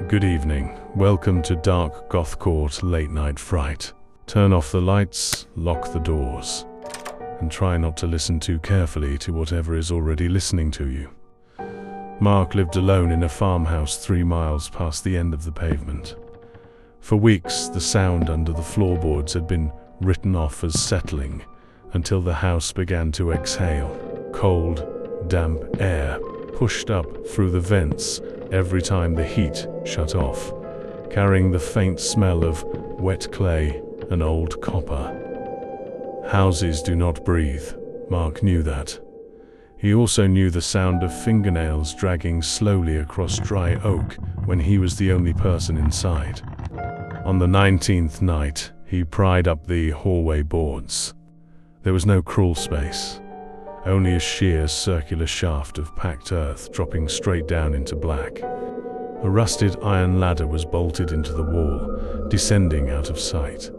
Good evening. Welcome to DarkGothCore's Late Night Fright. Turn off the lights, lock the doors, and try not to listen too carefully to whatever is already listening to you. Mark lived alone in a farmhouse 3 miles past the end of the pavement. For weeks, the sound under the floorboards had been written off as settling, until the house began to exhale. Cold, damp air pushed up through the vents every time the heat shut off, carrying the faint smell of wet clay and old copper. Houses do not breathe. Mark knew that. He also knew the sound of fingernails dragging slowly across dry oak when he was the only person inside. On the 19th night, he pried up the hallway boards. There was no crawl space, only a sheer circular shaft of packed earth dropping straight down into black. A rusted iron ladder was bolted into the wall, descending out of sight.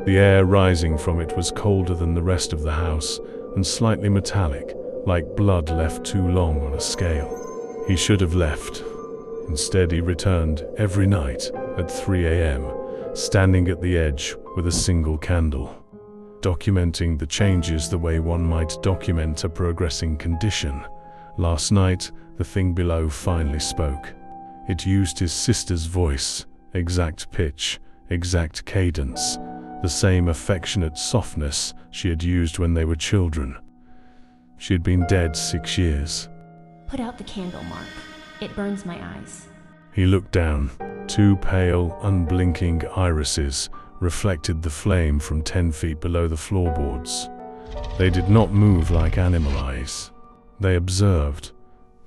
The air rising from it was colder than the rest of the house and slightly metallic, like blood left too long on a scale. He should have left. Instead, he returned every night at 3 a.m., standing at the edge with a single candle, documenting the changes the way one might document a progressing condition. Last night, the thing below finally spoke. It used his sister's voice, exact pitch, exact cadence, the same affectionate softness she had used when they were children. She had been dead 6 years. Put out the candle, Mark. It burns my eyes. He looked down. 2 pale, unblinking irises reflected the flame from 10 feet below the floorboards. They did not move like animal eyes. They observed,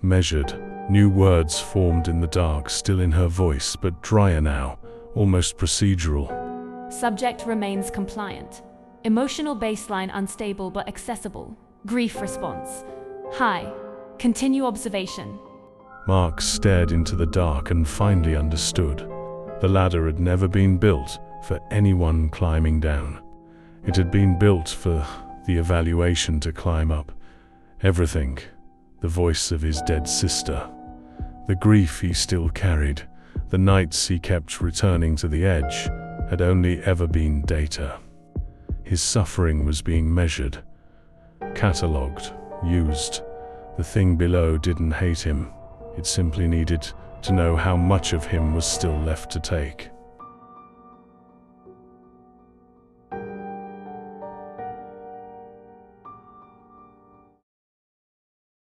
measured. New words formed in the dark, still in her voice, but drier now, almost procedural. Subject remains compliant. Emotional baseline unstable but accessible. Grief response high. Continue observation. Mark stared into the dark and finally understood. The ladder had never been built for anyone climbing down. It had been built for the evaluation to climb up. Everything. The voice of his dead sister. The grief he still carried. The nights he kept returning to the edge had only ever been data. His suffering was being measured, catalogued, used. The thing below didn't hate him. It simply needed to know how much of him was still left to take.